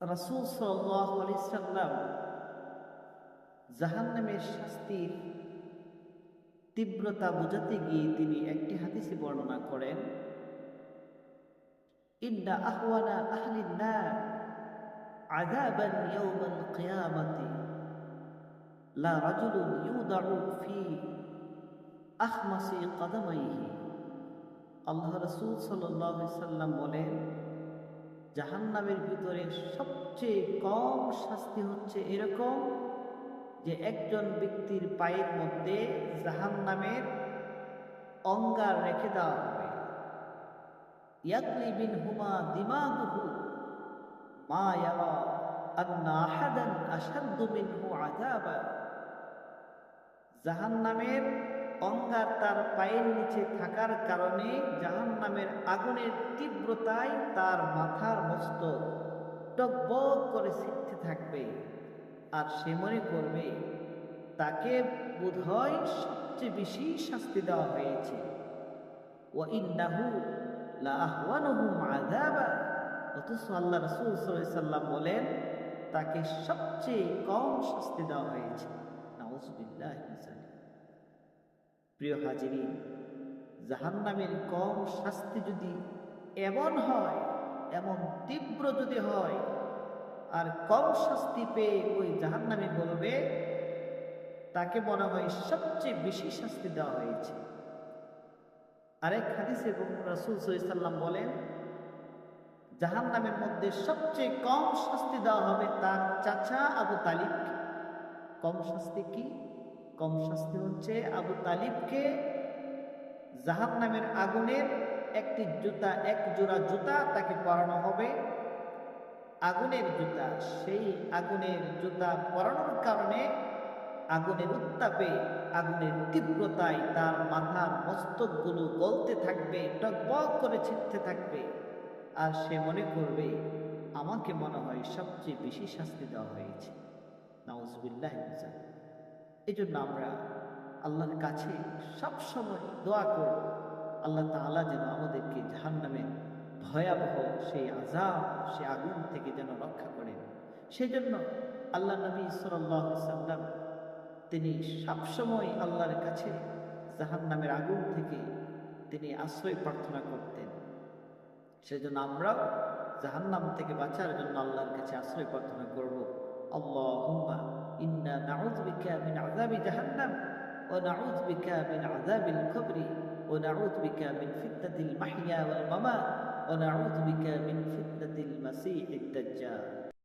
রাসূল সাল্লাল্লাহু আলাইহি সাল্লাম জাহান্নামের শাস্তির তীব্রতা বোঝাতে গিয়ে তিনি একটি হাদিসে বর্ণনা করেন, ইন্না আহওয়ানা আহলিন নার আযাবান ইয়াওমাল কিয়ামাতি লা রাজুলুন ইউদাউ ফি আখমাসি কদমাইহি। আল্লাহ রাসূল সাল্লাল্লাহু আলাইহি সাল্লাম বলেন, জাহান্নামের ভিতরে সবচেয়ে কম শাস্তি হচ্ছে এরকম যে একজন ব্যক্তির পায়ের মধ্যে জাহান্নামের অঙ্গার রেখে দেওয়া হবে। ইয়াকলি বিনহুমা দিমাগুহু মা ইয়ারা আন্না আহাদান আশাদ্দু মিনহু আযাবা। জাহান্নামের অঙ্গার তার পায়ের নিচে থাকার কারণে জাহান্নামের আগুনের তীব্রতায় তার মাথার মস্তক টগবগ করে ছিটতে থাকবে, আর সে মনে করবে তাকে বোধহয় সবচেয়ে বেশি শাস্তি দেওয়া হয়েছে। ওয়া ইন্নাহু লা আহওয়ানুহুম আযাবা। অথচ আল্লাহ রাসূল সাল্লাল্লাহু আলাইহি সাল্লাম বলেন তাকে সবচেয়ে কম শাস্তি দেওয়া হয়েছে। নাউযুবিল্লাহি মিন যালিক। প্রিয় হাজিরিন, জাহান্নামের কম শাস্তি যদি এমন হয়, এমন তীব্র যদি হয়, আর কম শাস্তি পেয়ে ওই জাহান্নামী বলবে তাকে মনে হয় সবচেয়ে বেশি শাস্তি দেওয়া হয়েছে। আরেক হাদিসে রাসূল সাল্লাল্লাহু আলাইহি সাল্লাম বলেন, জাহান্নামের মধ্যে সবচেয়ে কম শাস্তি দেওয়া হবে তার চাচা আবু তালিবকে। কম শাস্তি কি? কম শাস্তি হচ্ছে আবু তালিবকে জাহান্নামের আগুনের এক জোড়া জুতা তাকে পরানো হবে। আগুনের জুতা, সেই আগুনের জুতা পরানোর কারণে আগুনের উত্তাপে, আগুনের তীব্রতায় তার মাথার মস্তকগুলো গলতে থাকবে, টগবগ করে ছিটতে থাকবে, আর সে মনে করবে আমাকে মনে হয় সবচেয়ে বেশি শাস্তি দেওয়া হয়েছে। নাউযুবিল্লাহি মিন যালিক। এই জন্য আমরা আল্লাহর কাছে সবসময় দোয়া করব, আল্লাহ তাআলা যেন আমাদেরকে জাহান্নামের ভয়াবহ সেই আযাব, সেই আগুন থেকে যেন রক্ষা করেন। সেই জন্য আল্লাহ নবী সাল্লাল্লাহু আলাইহি সাল্লাম তিনি সবসময় আল্লাহর কাছে জাহান্নামের আগুন থেকে তিনি আশ্রয় প্রার্থনা করতেন। সেজন্য আমরাও জাহান্নাম থেকে বাঁচার জন্য আল্লাহর কাছে আশ্রয় প্রার্থনা করব। আল্লাহুম্মা ইন্না নাউযু বিকা মিন আযাবি জাহান্নাম ওয়া নাউযু বিকা মিন আযাবিল কবরি ওয়া নাউযু বিকা মিন ফিতনাতিল মাহইয়া ওয়াল মামাত ওয়া নাউযু বিকা মিন ফিতনাতিল মাসীহিদ দাজ্জাল।